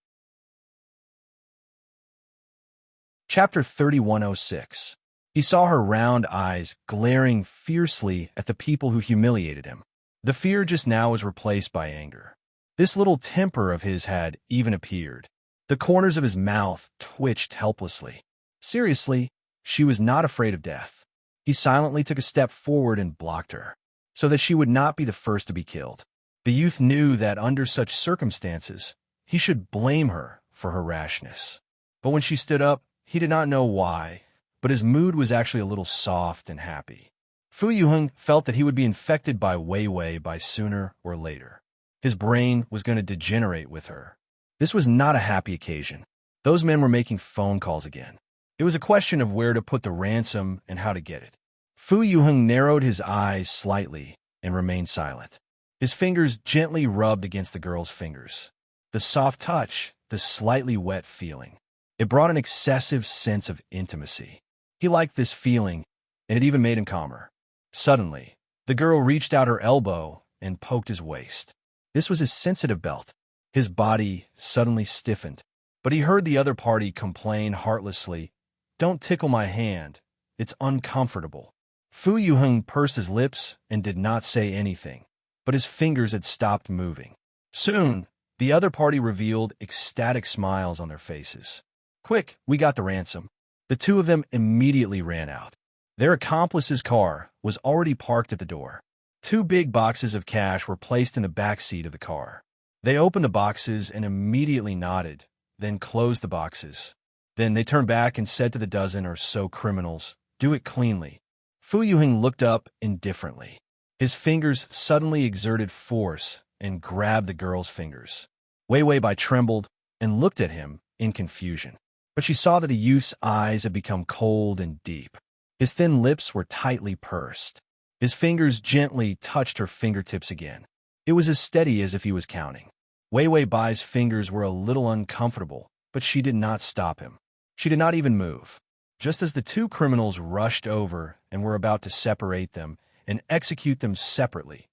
Chapter 3106. He saw her round eyes glaring fiercely at the people who humiliated him. The fear just now was replaced by anger. This little temper of his had even appeared. The corners of his mouth twitched helplessly. Seriously, she was not afraid of death. He silently took a step forward and blocked her, so that she would not be the first to be killed. The youth knew that under such circumstances, he should blame her for her rashness. But when she stood up, he did not know why, but his mood was actually a little soft and happy. Fu Yuheng felt that he would be infected by Wei Wei by sooner or later. His brain was going to degenerate with her. This was not a happy occasion. Those men were making phone calls again. It was a question of where to put the ransom and how to get it. Fu Yuheng narrowed his eyes slightly and remained silent. His fingers gently rubbed against the girl's fingers. The soft touch, the slightly wet feeling. It brought an excessive sense of intimacy. He liked this feeling, and it even made him calmer. Suddenly, the girl reached out her elbow and poked his waist. This was his sensitive belt. His body suddenly stiffened, but he heard the other party complain heartlessly, "Don't tickle my hand. It's uncomfortable." Fu Yuheng pursed his lips and did not say anything, but his fingers had stopped moving. Soon, the other party revealed ecstatic smiles on their faces. "Quick, we got the ransom." The two of them immediately ran out. Their accomplice's car was already parked at the door. 2 big boxes of cash were placed in the back seat of the car. They opened the boxes and immediately nodded, then closed the boxes. Then they turned back and said to the dozen or so criminals, "Do it cleanly." Fu Yuheng looked up indifferently. His fingers suddenly exerted force and grabbed the girl's fingers. Wei Wei Bai trembled and looked at him in confusion. But she saw that the youth's eyes had become cold and deep. His thin lips were tightly pursed. His fingers gently touched her fingertips again. It was as steady as if he was counting. Wei Wei Bai's fingers were a little uncomfortable, but she did not stop him. She did not even move. Just as the 2 criminals rushed over and were about to separate them and execute them separately,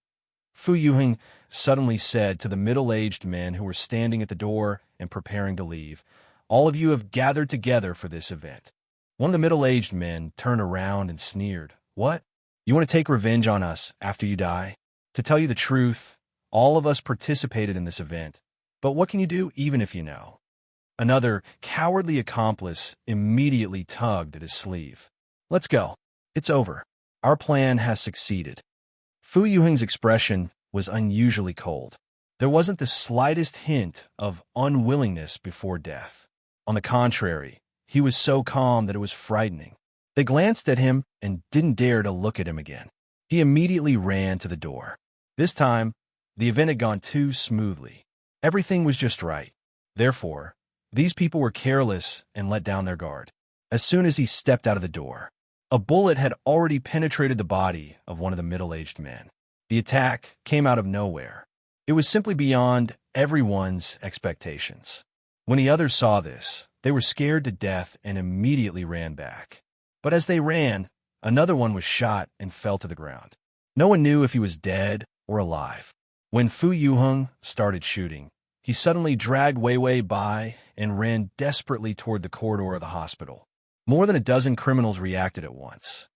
Fu Yuheng suddenly said to the middle-aged men who were standing at the door and preparing to leave, "All of you have gathered together for this event." One of the middle-aged men turned around and sneered. "What? You want to take revenge on us after you die? To tell you the truth, all of us participated in this event, but what can you do even if you know?" Another cowardly accomplice immediately tugged at his sleeve. "Let's go. It's over. Our plan has succeeded." Fu Yuheng's expression was unusually cold. There wasn't the slightest hint of unwillingness before death. On the contrary, he was so calm that it was frightening. They glanced at him and didn't dare to look at him again. He immediately ran to the door. This time, the event had gone too smoothly. Everything was just right. Therefore, these people were careless and let down their guard. As soon as he stepped out of the door, a bullet had already penetrated the body of one of the middle-aged men. The attack came out of nowhere. It was simply beyond everyone's expectations. When the others saw this, they were scared to death and immediately ran back. But as they ran, another one was shot and fell to the ground. No one knew if he was dead or alive. When Fu Yuheng started shooting, he suddenly dragged Wei Wei Bai and ran desperately toward the corridor of the hospital. More than a dozen criminals reacted at once.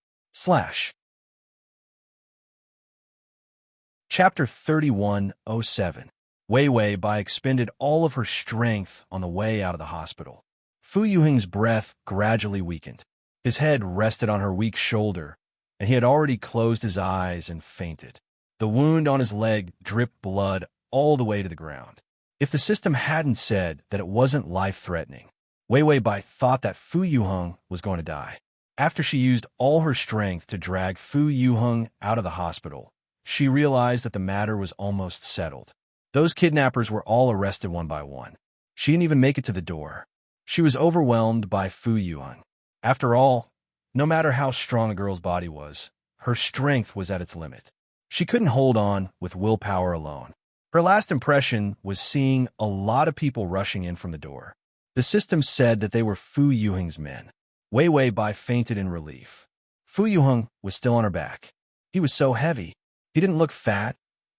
Chapter 3107. Wei Wei Bai expended all of her strength on the way out of the hospital. Fu Yuheng's breath gradually weakened. His head rested on her weak shoulder, and he had already closed his eyes and fainted. The wound on his leg dripped blood all the way to the ground. If the system hadn't said that it wasn't life-threatening, Wei Wei Bai thought that Fu Yuheng was going to die. After she used all her strength to drag Fu Yuheng out of the hospital, she realized that the matter was almost settled. Those kidnappers were all arrested one by one. She didn't even make it to the door. She was overwhelmed by Fu Yuheng. After all, no matter how strong a girl's body was, her strength was at its limit. She couldn't hold on with willpower alone. Her last impression was seeing a lot of people rushing in from the door. The system said that they were Fu Yuheng's men. Wei Wei Bai fainted in relief. Fu Yuheng was still on her back. He was so heavy. He didn't look fat,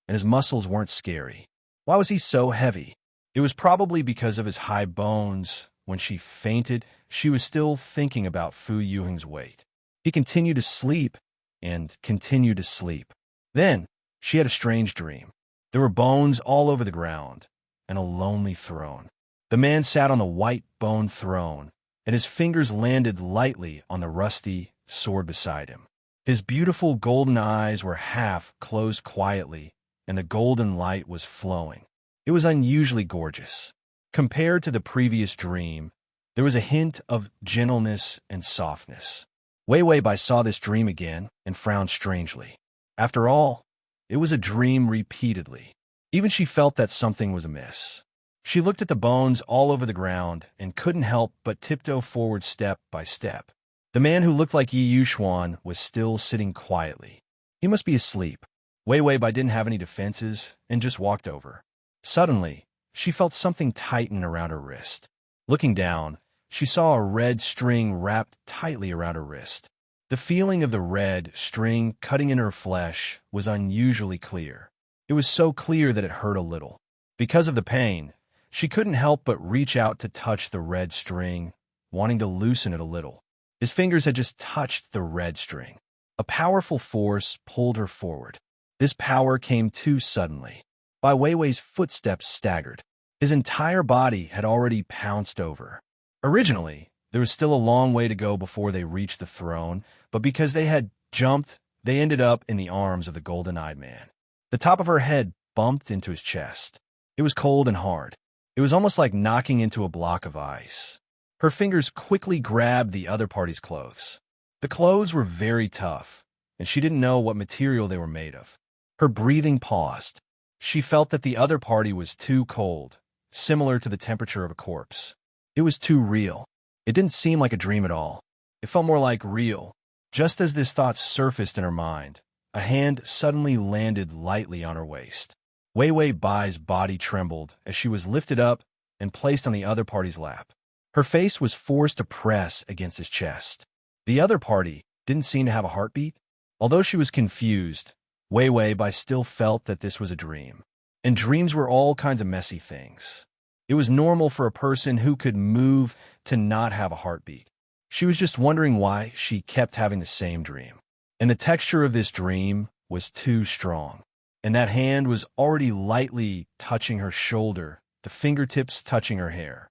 and his muscles weren't scary. Why was he so heavy? It was probably because of his high bones. When she fainted, she was still thinking about Fu Yuheng's weight. He continued to sleep and continued to sleep. Then, she had a strange dream. There were bones all over the ground, and a lonely throne. The man sat on the white bone throne, and his fingers landed lightly on the rusty sword beside him. His beautiful golden eyes were half closed quietly, and the golden light was flowing. It was unusually gorgeous. Compared to the previous dream, there was a hint of gentleness and softness. Wei Wei Bai saw this dream again and frowned strangely. After all, it was a dream repeatedly. Even she felt that something was amiss. She looked at the bones all over the ground and couldn't help but tiptoe forward step by step. The man who looked like Yi Yuxuan was still sitting quietly. He must be asleep. Wei Wei Bai didn't have any defenses and just walked over. Suddenly, she felt something tighten around her wrist. Looking down, she saw a red string wrapped tightly around her wrist. The feeling of the red string cutting in her flesh was unusually clear. It was so clear that it hurt a little. Because of the pain, she couldn't help but reach out to touch the red string, wanting to loosen it a little. His fingers had just touched the red string. A powerful force pulled her forward. This power came too suddenly. Bai Weiwei's footsteps staggered. His entire body had already pounced over. Originally, there was still a long way to go before they reached the throne, but because they had jumped, they ended up in the arms of the golden-eyed man. The top of her head bumped into his chest. It was cold and hard. It was almost like knocking into a block of ice. Her fingers quickly grabbed the other party's clothes. The clothes were very tough, and she didn't know what material they were made of. Her breathing paused. She felt that the other party was too cold, similar to the temperature of a corpse. It was too real. It didn't seem like a dream at all. It felt more like real. Just as this thought surfaced in her mind, a hand suddenly landed lightly on her waist. Wei Wei Bai's body trembled as she was lifted up and placed on the other party's lap. Her face was forced to press against his chest. The other party didn't seem to have a heartbeat. Although she was confused, Wei Wei Bai still felt that this was a dream. And dreams were all kinds of messy things. It was normal for a person who could move to not have a heartbeat. She was just wondering why she kept having the same dream. And the texture of this dream was too strong. And that hand was already lightly touching her shoulder, the fingertips touching her hair.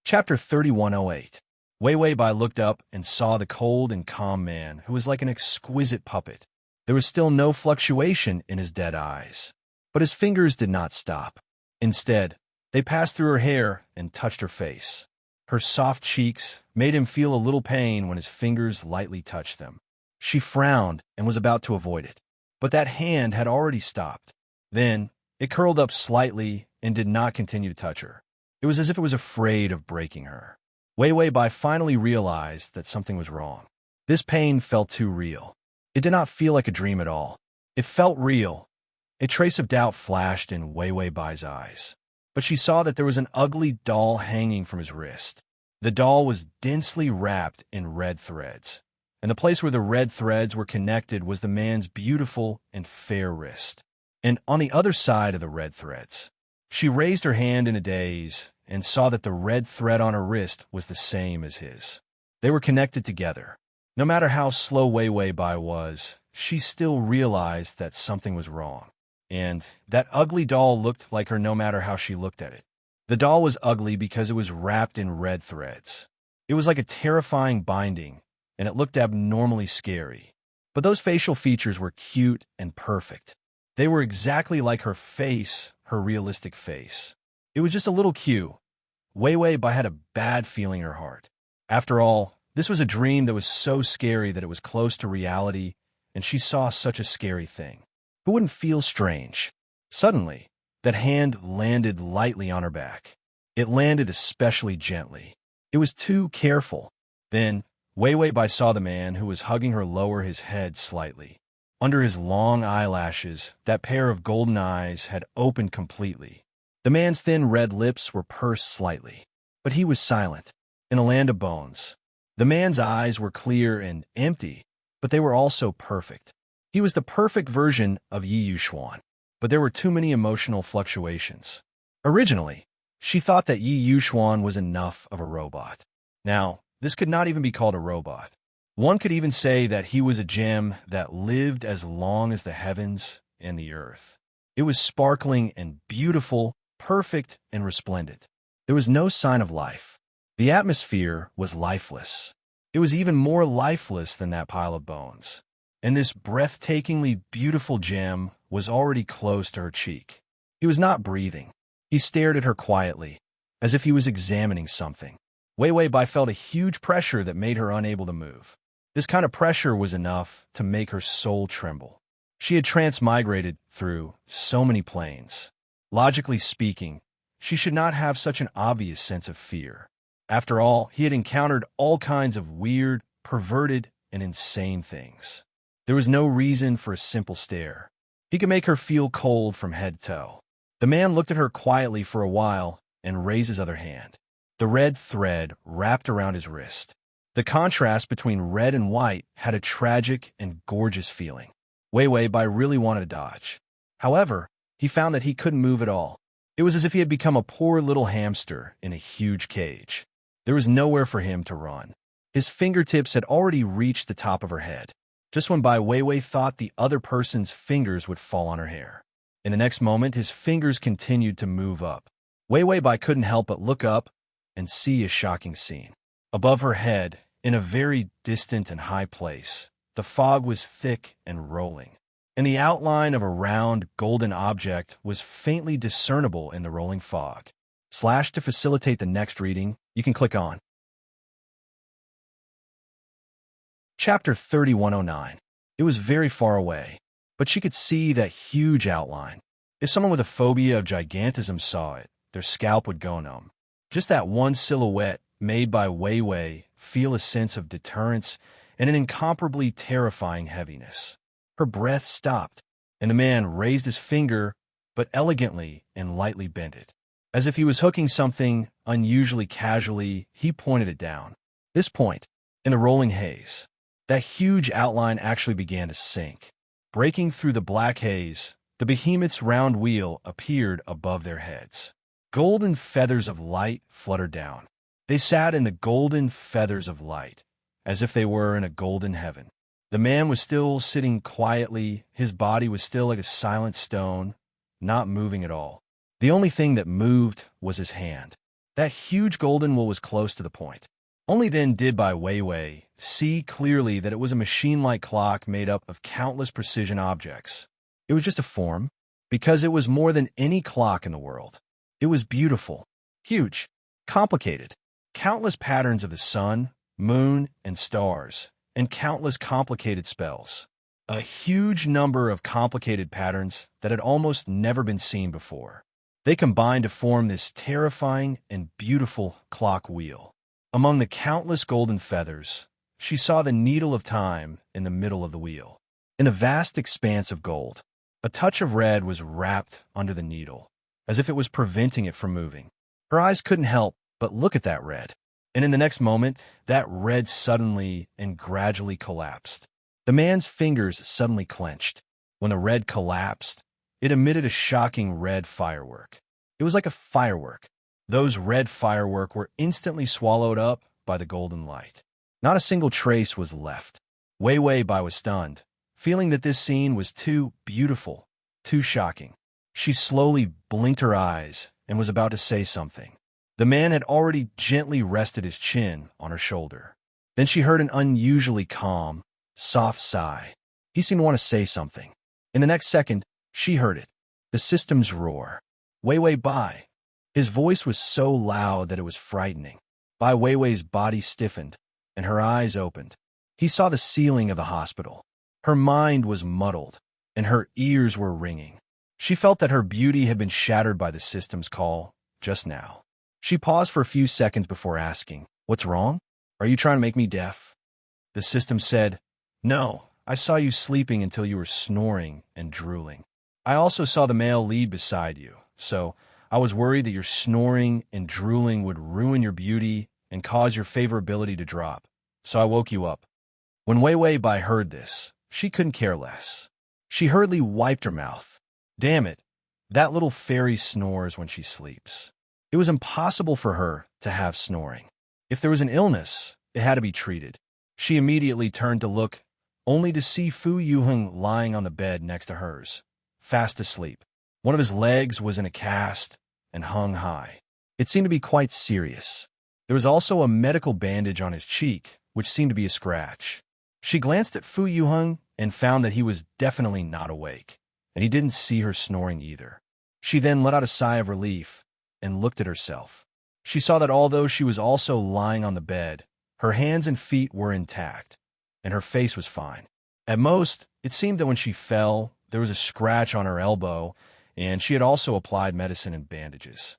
Chapter 3108. Wei Wei Bai looked up and saw the cold and calm man who was like an exquisite puppet. There was still no fluctuation in his dead eyes. But his fingers did not stop. Instead, they passed through her hair and touched her face. Her soft cheeks made him feel a little pain when his fingers lightly touched them. She frowned and was about to avoid it. But that hand had already stopped. Then, it curled up slightly and did not continue to touch her. It was as if it was afraid of breaking her. Wei Wei Bai finally realized that something was wrong. This pain felt too real. It did not feel like a dream at all. It felt real. A trace of doubt flashed in Wei Wei Bai's eyes. But she saw that there was an ugly doll hanging from his wrist. The doll was densely wrapped in red threads, and the place where the red threads were connected was the man's beautiful and fair wrist. And on the other side of the red threads, she raised her hand in a daze and saw that the red thread on her wrist was the same as his. They were connected together. No matter how slow Wei Wei Bai was, she still realized that something was wrong. And that ugly doll looked like her no matter how she looked at it. The doll was ugly because it was wrapped in red threads. It was like a terrifying binding, and it looked abnormally scary. But those facial features were cute and perfect. They were exactly like her face, her realistic face. It was just a little cue. Wei Wei Bai had a bad feeling in her heart. After all, this was a dream that was so scary that it was close to reality, and she saw such a scary thing. Who wouldn't feel strange? Suddenly, that hand landed lightly on her back. It landed especially gently. It was too careful. Then, Wei Wei Bai saw the man who was hugging her lower his head slightly. Under his long eyelashes, that pair of golden eyes had opened completely. The man's thin red lips were pursed slightly. But he was silent, in a land of bones. The man's eyes were clear and empty, but they were also perfect. He was the perfect version of Yi Yuxuan, but there were too many emotional fluctuations. Originally, she thought that Yi Yuxuan was enough of a robot. Now, this could not even be called a robot. One could even say that he was a gem that lived as long as the heavens and the earth. It was sparkling and beautiful, perfect and resplendent. There was no sign of life. The atmosphere was lifeless. It was even more lifeless than that pile of bones. And this breathtakingly beautiful gem was already close to her cheek. He was not breathing. He stared at her quietly, as if he was examining something. Wei Wei Bai felt a huge pressure that made her unable to move. This kind of pressure was enough to make her soul tremble. She had transmigrated through so many planes. Logically speaking, she should not have such an obvious sense of fear. After all, he had encountered all kinds of weird, perverted, and insane things. There was no reason for a simple stare. He could make her feel cold from head to toe. The man looked at her quietly for a while and raised his other hand. The red thread wrapped around his wrist. The contrast between red and white had a tragic and gorgeous feeling. Wei Wei Bai really wanted to dodge. However, he found that he couldn't move at all. It was as if he had become a poor little hamster in a huge cage. There was nowhere for him to run. His fingertips had already reached the top of her head, just when Bai Weiwei thought the other person's fingers would fall on her hair. In the next moment, his fingers continued to move up. Weiwei Bai couldn't help but look up and see a shocking scene. Above her head, in a very distant and high place, the fog was thick and rolling, and the outline of a round, golden object was faintly discernible in the rolling fog. To facilitate the next reading, you can click on Chapter 3109. It was very far away, but she could see that huge outline. If someone with a phobia of gigantism saw it, their scalp would go numb. Just that one silhouette made by Wei Wei feel a sense of deterrence and an incomparably terrifying heaviness. Her breath stopped, and the man raised his finger, but elegantly and lightly bent it. As if he was hooking something unusually casually, he pointed it down. This point, in the rolling haze, that huge outline actually began to sink. Breaking through the black haze, the behemoth's round wheel appeared above their heads. Golden feathers of light fluttered down. They sat in the golden feathers of light, as if they were in a golden heaven. The man was still sitting quietly, his body was still like a silent stone, not moving at all. The only thing that moved was his hand. That huge golden wool was close to the point. Only then did Bai Weiwei see clearly that it was a machine-like clock made up of countless precision objects. It was just a form, because it was more than any clock in the world. It was beautiful, huge, complicated. Countless patterns of the sun, moon, and stars, and countless complicated spells. A huge number of complicated patterns that had almost never been seen before. They combined to form this terrifying and beautiful clock wheel. Among the countless golden feathers, she saw the needle of time in the middle of the wheel. In a vast expanse of gold, a touch of red was wrapped under the needle, as if it was preventing it from moving. Her eyes couldn't help but look at that red. And in the next moment, that red suddenly and gradually collapsed. The man's fingers suddenly clenched. When the red collapsed, it emitted a shocking red firework. It was like a firework. Those red firework were instantly swallowed up by the golden light. Not a single trace was left. Wei Wei Bai was stunned, feeling that this scene was too beautiful, too shocking. She slowly blinked her eyes and was about to say something. The man had already gently rested his chin on her shoulder. Then she heard an unusually calm, soft sigh. He seemed to want to say something. In the next second, she heard it. The system's roar. Wei Wei Bai. His voice was so loud that it was frightening. Bai Weiwei's body stiffened, and her eyes opened. He saw the ceiling of the hospital. Her mind was muddled, and her ears were ringing. She felt that her beauty had been shattered by the system's call just now. She paused for a few seconds before asking, "What's wrong? Are you trying to make me deaf?" The system said, "No, I saw you sleeping until you were snoring and drooling. I also saw the male lead beside you, so I was worried that your snoring and drooling would ruin your beauty and cause your favorability to drop, so I woke you up." When Wei Wei Bai heard this, she couldn't care less. She hurriedly wiped her mouth. Damn it, that little fairy snores when she sleeps. It was impossible for her to have snoring. If there was an illness, it had to be treated. She immediately turned to look, only to see Fu Yuheng lying on the bed next to hers, fast asleep. One of his legs was in a cast and hung high. It seemed to be quite serious. There was also a medical bandage on his cheek, which seemed to be a scratch. She glanced at Fu Yuheng and found that he was definitely not awake, and he didn't see her snoring either. She then let out a sigh of relief and looked at herself. She saw that although she was also lying on the bed, her hands and feet were intact, and her face was fine. At most, it seemed that when she fell, there was a scratch on her elbow, and she had also applied medicine and bandages.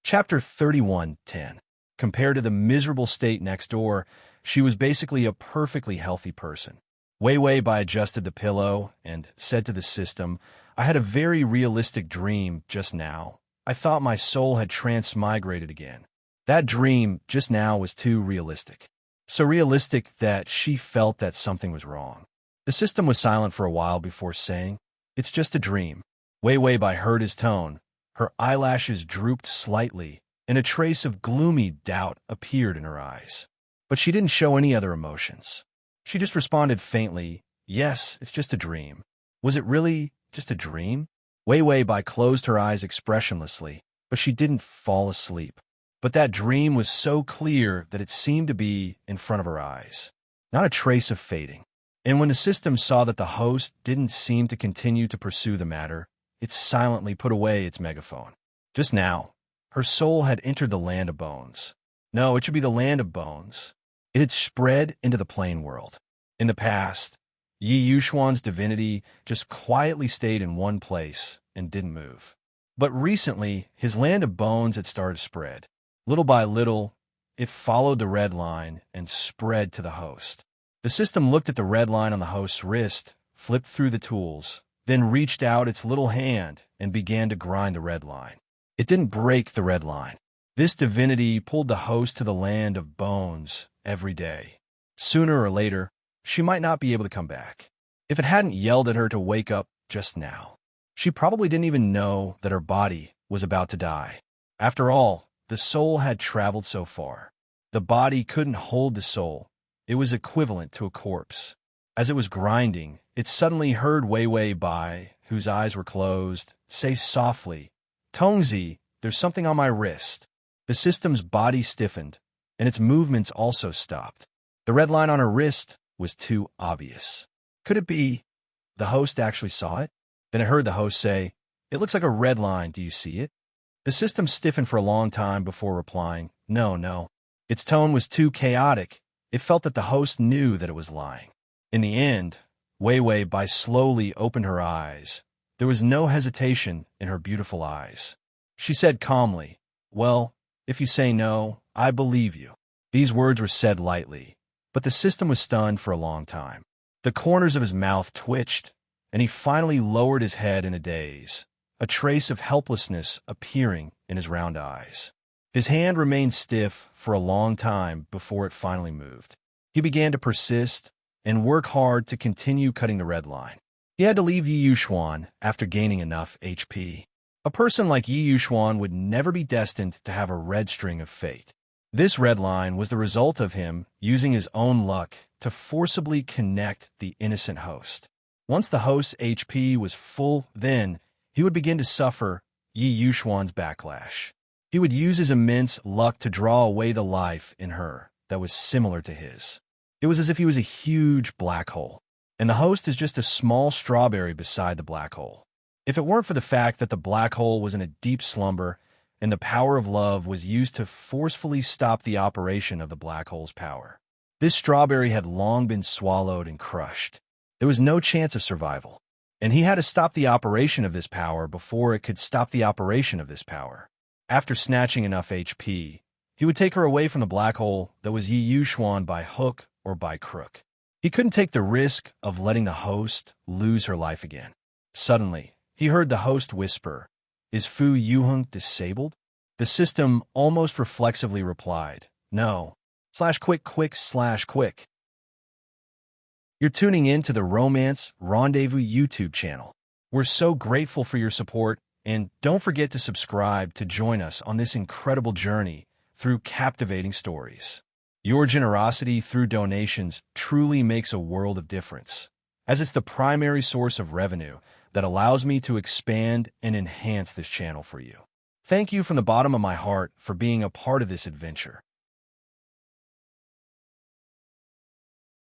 Chapter 31:10. Compared to the miserable state next door, she was basically a perfectly healthy person. Wei Wei Bai adjusted the pillow and said to the system, "I had a very realistic dream just now. I thought my soul had transmigrated again. That dream just now was too realistic. So realistic that she felt that something was wrong." The system was silent for a while before saying, "It's just a dream." Wei Wei Bai heard his tone. Her eyelashes drooped slightly, and a trace of gloomy doubt appeared in her eyes. But she didn't show any other emotions. She just responded faintly, "Yes, it's just a dream." Was it really just a dream? Wei Wei Bai closed her eyes expressionlessly, but she didn't fall asleep. But that dream was so clear that it seemed to be in front of her eyes. Not a trace of fading. And when the system saw that the host didn't seem to continue to pursue the matter, it silently put away its megaphone. Just now, her soul had entered the land of bones. No, it should be the land of bones. It had spread into the plain world. In the past, Yi Yuxuan's divinity just quietly stayed in one place and didn't move. But recently, his land of bones had started to spread. Little by little, it followed the red line and spread to the host. The system looked at the red line on the host's wrist, flipped through the tools, then reached out its little hand and began to grind the red line. It didn't break the red line. This divinity pulled the host to the land of bones every day. Sooner or later, she might not be able to come back. If it hadn't yelled at her to wake up just now, she probably didn't even know that her body was about to die. After all, the soul had traveled so far. The body couldn't hold the soul. It was equivalent to a corpse. As it was grinding, it suddenly heard Wei Wei Bai, whose eyes were closed, say softly, "Tongzi, there's something on my wrist." The system's body stiffened, and its movements also stopped. The red line on her wrist was too obvious. Could it be the host actually saw it? Then it heard the host say, "It looks like a red line. Do you see it?" The system stiffened for a long time before replying, No. Its tone was too chaotic. It felt that the host knew that it was lying. In the end, Wei Wei Bai slowly opened her eyes. There was no hesitation in her beautiful eyes. She said calmly, "Well, if you say no, I believe you." These words were said lightly, but the system was stunned for a long time. The corners of his mouth twitched, and he finally lowered his head in a daze, a trace of helplessness appearing in his round eyes. His hand remained stiff for a long time before it finally moved. He began to persist and work hard to continue cutting the red line. He had to leave Yi Yuxuan after gaining enough HP. A person like Yi Yuxuan would never be destined to have a red string of fate. This red line was the result of him using his own luck to forcibly connect the innocent host. Once the host's HP was full, then he would begin to suffer Yi Yuxuan's backlash. He would use his immense luck to draw away the life in her that was similar to his. It was as if he was a huge black hole, and the host is just a small strawberry beside the black hole. If it weren't for the fact that the black hole was in a deep slumber and the power of love was used to forcefully stop the operation of the black hole's power, this strawberry had long been swallowed and crushed. There was no chance of survival, and he had to stop the operation of this power before it could stop the operation of this power. After snatching enough HP, he would take her away from the black hole that was Yi Yuxuan by hook or by crook. He couldn't take the risk of letting the host lose her life again. Suddenly, he heard the host whisper, "Is Fu Yuheng disabled?" The system almost reflexively replied, "No. /quick/quick." You're tuning in to the Romance Rendezvous YouTube channel. We're so grateful for your support, and don't forget to subscribe to join us on this incredible journey through captivating stories. Your generosity through donations truly makes a world of difference, as it's the primary source of revenue that allows me to expand and enhance this channel for you. Thank you from the bottom of my heart for being a part of this adventure.